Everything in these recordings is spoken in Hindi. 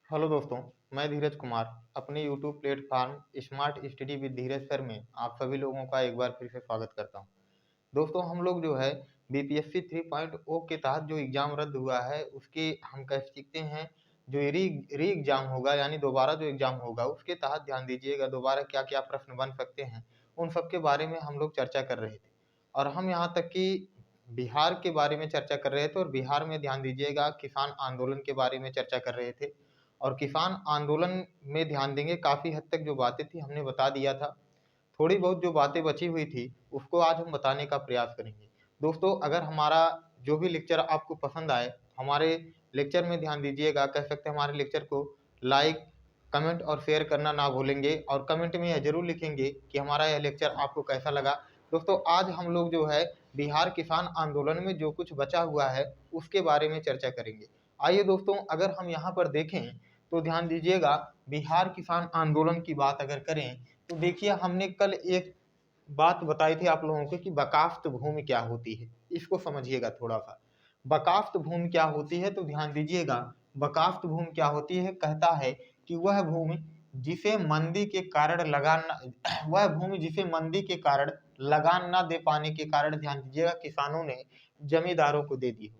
हेलो दोस्तों, मैं धीरज कुमार अपने YouTube platform smart study with Dheeraj sir में आप सभी लोगों का एक बार फिर से स्वागत करता हूं। दोस्तों, हम लोग जो है बीपीएससी 3.0 के तहत जो एग्ज़ाम रद्द हुआ है उसके हम कह सकते हैं जो री एग्ज़ाम होगा, यानी दोबारा जो एग्ज़ाम होगा उसके तहत ध्यान दीजिएगा दोबारा क्या-क्या प्रश्न बन सकते हैं, उन सब के बारे में हम लोग चर्चा कर रहे थे। और हम यहाँ तक कि बिहार के बारे में चर्चा कर रहे थे और बिहार में ध्यान दीजिएगा किसान आंदोलन के बारे में चर्चा कर रहे थे। और किसान आंदोलन में ध्यान देंगे काफ़ी हद तक जो बातें थी हमने बता दिया था। थोड़ी बहुत जो बातें बची हुई थी उसको आज हम बताने का प्रयास करेंगे। दोस्तों, अगर हमारा जो भी लेक्चर आपको पसंद आए, हमारे लेक्चर में ध्यान दीजिएगा, कह सकते हैं हमारे लेक्चर को लाइक, कमेंट और शेयर करना ना भूलेंगे और कमेंट में यह ज़रूर लिखेंगे कि हमारा यह लेक्चर आपको कैसा लगा। दोस्तों, आज हम लोग जो है बिहार किसान आंदोलन में जो कुछ बचा हुआ है उसके बारे में चर्चा करेंगे। आइए दोस्तों, अगर हम यहाँ पर देखें तो ध्यान दीजिएगा, बिहार किसान आंदोलन की बात अगर करें तो देखिए हमने कल एक बात बताई थी आप लोगों को कि बकाफ्त भूमि क्या होती है। इसको समझिएगा थोड़ा सा। बकाफ्त भूमि क्या होती है तो ध्यान दीजिएगा, बकाफ्त भूमि क्या होती है, कहता है कि वह भूमि जिसे मंदी के कारण लगान वह भूमि जिसे मंदी के कारण लगान न दे पाने के कारण ध्यान दीजिएगा किसानों ने जमींदारों को दे दी हो।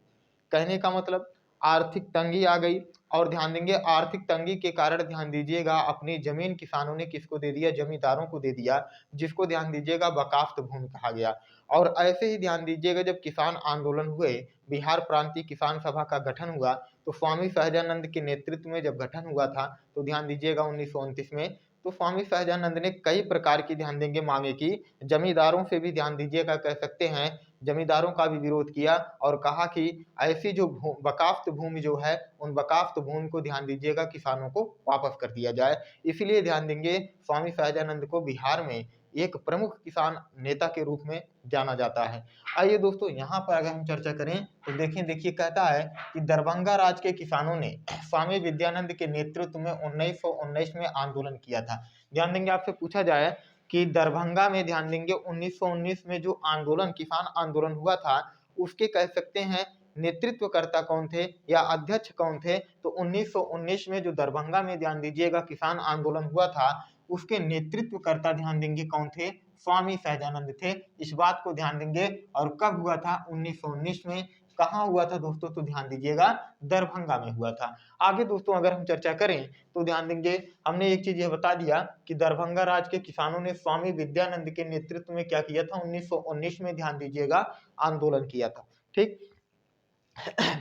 कहने का मतलब आर्थिक तंगी आ गई और ध्यान देंगे आर्थिक तंगी के कारण ध्यान दीजिएगा अपनी जमीन किसानों ने किसको दे दिया, जमींदारों को दे दिया, जिसको ध्यान दीजिएगा बकाफ्त भूमि कहा गया। और ऐसे ही ध्यान दीजिएगा जब किसान आंदोलन हुए, बिहार प्रांतीय किसान सभा का गठन हुआ, तो स्वामी सहजानंद के नेतृत्व में जब गठन हुआ था तो ध्यान दीजिएगा 1929 में, तो स्वामी सहजानंद ने कई प्रकार की ध्यान देंगे मांगे की। जमींदारों से भी ध्यान दीजिएगा, कह सकते हैं जमींदारों का भी विरोध किया और कहा कि ऐसी जो बकाफ्त भूमि जो है उन बकाफ्त भूमि को ध्यान दीजिएगा किसानों को वापस कर दिया जाए। इसलिए ध्यान देंगे स्वामी सहजानंद को बिहार में एक प्रमुख किसान नेता के रूप में जाना जाता है। आइए दोस्तों, यहाँ पर अगर हम चर्चा करें तो देखिए कहता है कि दरभंगा राज्य के किसानों ने स्वामी विद्यानंद के नेतृत्व में 1919 में आंदोलन किया था। ध्यान देंगे आपसे पूछा जाए कि दरभंगा में ध्यान देंगे 1919 में जो आंदोलन किसान आंदोलन हुआ था उसके कह सकते हैं नेतृत्वकर्ता कौन थे या अध्यक्ष कौन थे, तो 1919 में जो दरभंगा में ध्यान दीजिएगा किसान आंदोलन हुआ था उसके नेतृत्वकर्ता ध्यान देंगे कौन थे, स्वामी सहजानंद थे। इस बात को ध्यान देंगे। और कब हुआ था, 1919 में। कहाँ हुआ था दोस्तों, तो ध्यान दीजिएगा दरभंगा में हुआ था। आगे दोस्तों अगर हम चर्चा करें तो ध्यान देंगे हमने एक चीज ये बता दिया कि दरभंगा राज्य के किसानों ने स्वामी विद्यानंद के नेतृत्व में क्या किया था, 1919 में ध्यान दीजिएगा आंदोलन किया था। ठीक।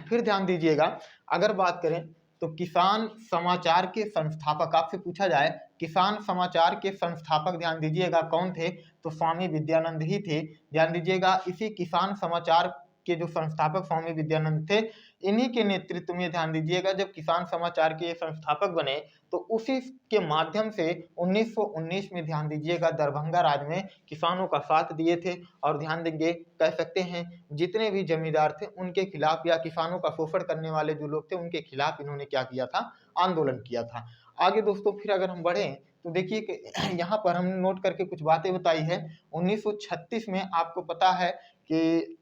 फिर ध्यान दीजिएगा, अगर बात करें तो किसान समाचार के संस्थापक आपसे पूछा जाए किसान समाचार के संस्थापक ध्यान दीजिएगा कौन थे, तो स्वामी विद्यानंद ही थे। ध्यान दीजिएगा इसी किसान समाचार के जो संस्थापक स्वामी विद्यानंद थे, इन्हीं के नेतृत्व में ध्यान दीजिएगा जब किसान समाचार के संस्थापक बने तो उसी के माध्यम से 1919 में ध्यान दीजिएगा दरभंगा राज्य में किसानों का साथ दिए थे। और ध्यान देंगे कह सकते हैं जितने भी जमींदार थे उनके खिलाफ या किसानों का शोषण करने वाले जो लोग थे उनके खिलाफ इन्होंने क्या किया था, आंदोलन किया था। आगे दोस्तों फिर अगर हम बढ़ें तो देखिए कि यहाँ पर हमने नोट करके कुछ बातें बताई है। 1936 में आपको पता है कि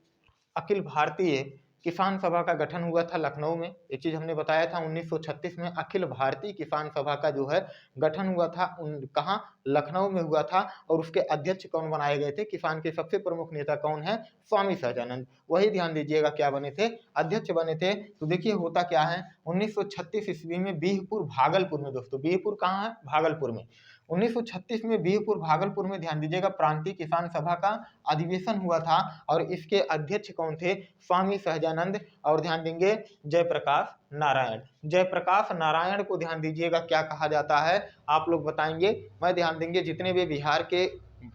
अखिल भारतीय किसान सभा का गठन हुआ था लखनऊ में। एक चीज हमने बताया था 1936 में अखिल भारतीय किसान सभा का जो है गठन हुआ था, कहाँ, लखनऊ में हुआ था। और उसके अध्यक्ष कौन बनाए गए थे, किसान के सबसे प्रमुख नेता कौन है, स्वामी सहजानंद, वही ध्यान दीजिएगा क्या बने थे, अध्यक्ष बने थे। तो देखिए होता क्या है, 1936 ईस्वी में बिहपुर भागलपुर में, दोस्तों बिहपुर कहाँ है, भागलपुर में, 1936 में बिहपुर भागलपुर में ध्यान दीजिएगा प्रांतीय किसान सभा का अधिवेशन हुआ था। और इसके अध्यक्ष कौन थे, स्वामी सहजानंद और ध्यान देंगे जयप्रकाश नारायण। जयप्रकाश नारायण को ध्यान दीजिएगा क्या कहा जाता है, आप लोग बताएंगे। मैं ध्यान देंगे जितने भी बिहार के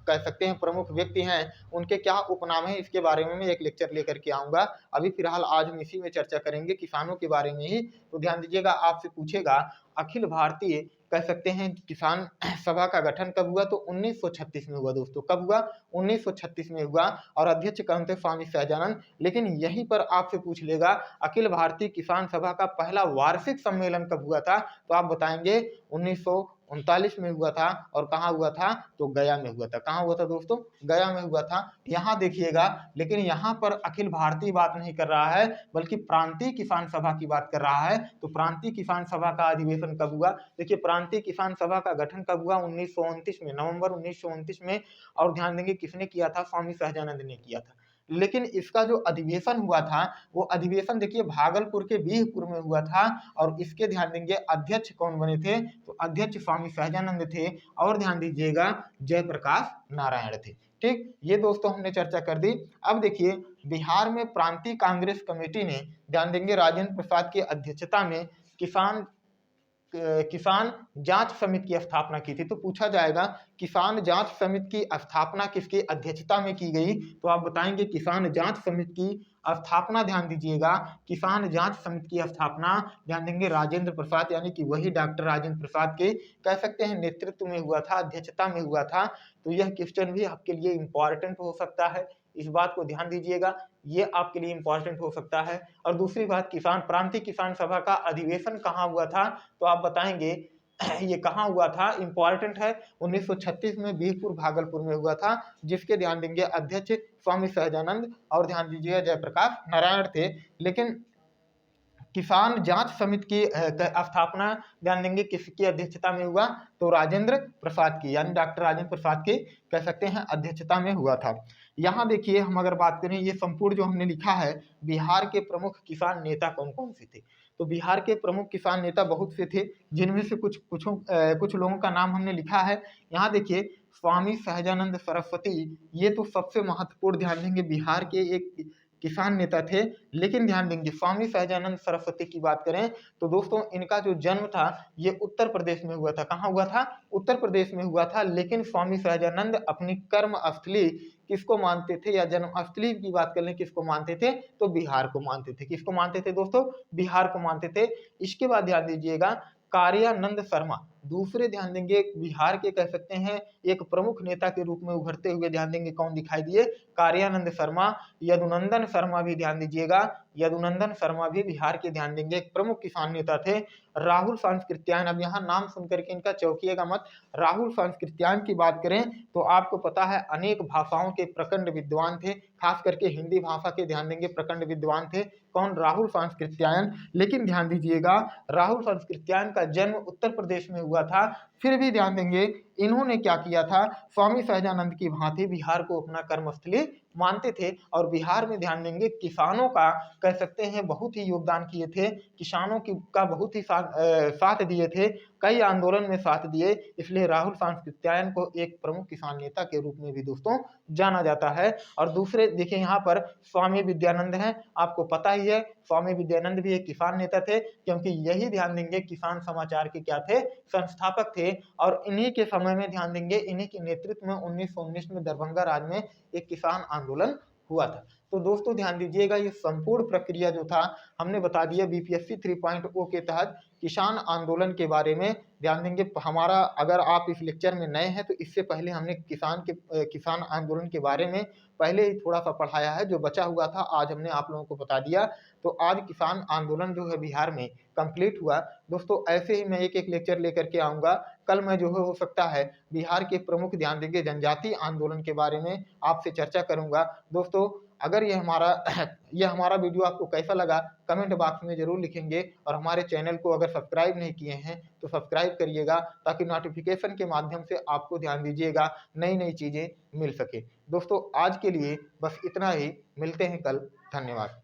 कह सकते हैं प्रमुख व्यक्ति हैं उनके क्या उपनाम है इसके बारे में मैं एक लेक्चर लेकर के आऊंगा। अभी फिलहाल आज हम इसी में चर्चा करेंगे किसानों के बारे में ही। तो ध्यान दीजिएगा आपसे पूछेगा अखिल भारतीय कह सकते हैं किसान सभा का गठन कब हुआ, तो 1936 में हुआ दोस्तों। कब हुआ, 1936 में हुआ। और अध्यक्ष कौन थे, स्वामी सहजानंद। लेकिन यहीं पर आपसे पूछ लेगा अखिल भारतीय किसान सभा का पहला वार्षिक सम्मेलन कब हुआ था, तो आप बताएंगे 1939 में हुआ था। और कहाँ हुआ था? तो गया में हुआ था। कहाँ हुआ था दोस्तों? गया में हुआ था। यहाँ देखिएगा, लेकिन यहाँ पर अखिल भारतीय बात नहीं कर रहा है, बल्कि प्रांतीय किसान सभा की बात कर रहा है। तो प्रांतीय किसान सभा का अधिवेशन कब हुआ? देखिए, प्रांतीय किसान सभा का गठन कब हुआ? 1929 में, नवंबर 1929 में। और ध्यान देंगे किसने किया था? स्वामी सहजानंद ने किया था। लेकिन इसका जो अधिवेशन हुआ था, वो अधिवेशन देखिए भागलपुर के बीहपुर में हुआ था। और इसके ध्यान देंगे अध्यक्ष कौन बने थे? तो अध्यक्ष स्वामी सहजानंद थे। और ध्यान दीजिएगा जयप्रकाश नारायण थे। ठीक, ये दोस्तों हमने चर्चा कर दी। अब देखिए, बिहार में प्रांतीय कांग्रेस कमेटी ने ध्यान देंगे राजेंद्र प्रसाद की अध्यक्षता में किसान जांच समिति की स्थापना की थी। तो पूछा जाएगा किसान जांच समिति की स्थापना किसकी अध्यक्षता में की गई? तो आप बताएंगे किसान जांच समिति की स्थापना, ध्यान दीजिएगा, किसान जांच समिति की स्थापना ध्यान देंगे राजेंद्र प्रसाद, यानी कि वही डॉक्टर राजेंद्र प्रसाद के कह सकते हैं नेतृत्व में हुआ था, अध्यक्षता में हुआ था। तो यह क्वेश्चन भी आपके लिए इंपॉर्टेंट हो सकता है, इस बात को ध्यान दीजिएगा, ये आपके लिए इंपॉर्टेंट हो सकता है। और दूसरी बात, प्रांतीय किसान सभा का अधिवेशन कहाँ हुआ था? तो आप बताएंगे ये कहाँ हुआ था, इंपॉर्टेंट है। 1936 में बीहपुर भागलपुर में हुआ था, जिसके ध्यान देंगे अध्यक्ष स्वामी सहजानंद और ध्यान दीजिएगा जयप्रकाश नारायण थे। लेकिन किसान जांच समिति की स्थापना ध्यान देंगे किसकी अध्यक्षता में हुआ? तो राजेंद्र प्रसाद की, यानी डॉक्टर राजेंद्र प्रसाद के कह सकते हैं अध्यक्षता में हुआ था। यहाँ देखिए, हम अगर बात करें, ये संपूर्ण जो हमने लिखा है बिहार के प्रमुख किसान नेता कौन कौन से थे। तो बिहार के प्रमुख किसान नेता बहुत से थे, जिनमें से कुछ लोगों का नाम हमने लिखा है। यहाँ देखिए, स्वामी सहजानंद सरस्वती, ये तो सबसे महत्वपूर्ण ध्यान देंगे बिहार के एक किसान नेता थे। लेकिन ध्यान देंगे स्वामी सहजानंद सरस्वती की बात करें तो दोस्तों इनका जो जन्म था ये उत्तर प्रदेश में हुआ था। कहाँ हुआ था? उत्तर प्रदेश में हुआ था। लेकिन स्वामी सहजानंद अपनी कर्म स्थली किसको मानते थे, या जन्म स्थली की बात कर लें किसको मानते थे? तो बिहार को मानते थे। किसको मानते थे दोस्तों? बिहार को मानते थे। इसके बाद ध्यान दीजिएगा कार्यानंद शर्मा, दूसरे ध्यान देंगे बिहार के कह सकते हैं एक प्रमुख नेता के रूप में उभरते हुए ध्यान देंगे कौन दिखाई दिए? कार्यानंद शर्मा। यदुनंदन शर्मा भी ध्यान दीजिएगा, यदुनंदन शर्मा भी बिहार के ध्यान देंगे एक प्रमुख किसान नेता थे। राहुल सांस्कृत्यायन, अब यहाँ नाम सुनकर के इनका चौंकिएगा मत। राहुल सांस्कृत्यायन की बात करें तो आपको पता है अनेक भाषाओं के प्रखंड विद्वान थे, खास करके हिंदी भाषा के ध्यान देंगे प्रखंड विद्वान थे। कौन? राहुल सांस्कृत्यायन। लेकिन ध्यान दीजिएगा राहुल सांस्कृत्यायन का जन्म उत्तर प्रदेश में हुआ था। फिर भी ध्यान देंगे इन्होंने क्या किया था? स्वामी सहजानंद की भांति बिहार को अपना कर्मस्थली मानते थे। और बिहार में ध्यान देंगे किसानों का कह सकते हैं बहुत ही योगदान किए थे, किसानों की का बहुत ही साथ दिए थे, कई आंदोलन में साथ दिए। इसलिए राहुल सांस्कृत्यायन को एक प्रमुख किसान नेता के रूप में भी दोस्तों जाना जाता है। और दूसरे देखिए यहाँ पर स्वामी विद्यानंद हैं, आपको पता ही है स्वामी विद्यानंद भी एक किसान नेता थे, क्योंकि यही ध्यान देंगे किसान समाचार के क्या थे? संस्थापक थे। और इन्हीं के समय में ध्यान देंगे इन्हीं के नेतृत्व में 1919 में दरभंगा राज्य में एक किसान आंदोलन हुआ था। तो दोस्तों ध्यान दीजिएगा ये संपूर्ण प्रक्रिया जो था हमने बता दिया बीपीएससी 3.0 के तहत किसान आंदोलन के बारे में। ध्यान देंगे हमारा, अगर आप इस लेक्चर में नए हैं तो इससे पहले हमने किसान आंदोलन के बारे में पहले ही थोड़ा सा पढ़ाया है, जो बचा हुआ था आज हमने आप लोगों को बता दिया। तो आज किसान आंदोलन जो है बिहार में कंप्लीट हुआ। दोस्तों ऐसे ही मैं एक एक लेक्चर लेकर के आऊँगा। कल मैं जो है हो सकता है बिहार के प्रमुख ध्यान देंगे जनजातीय आंदोलन के बारे में आपसे चर्चा करूँगा। दोस्तों अगर ये हमारा वीडियो आपको कैसा लगा कमेंट बॉक्स में जरूर लिखेंगे। और हमारे चैनल को अगर सब्सक्राइब नहीं किए हैं तो सब्सक्राइब करिएगा, ताकि नोटिफिकेशन के माध्यम से आपको ध्यान दीजिएगा नई नई चीज़ें मिल सके। दोस्तों आज के लिए बस इतना ही, मिलते हैं कल। धन्यवाद।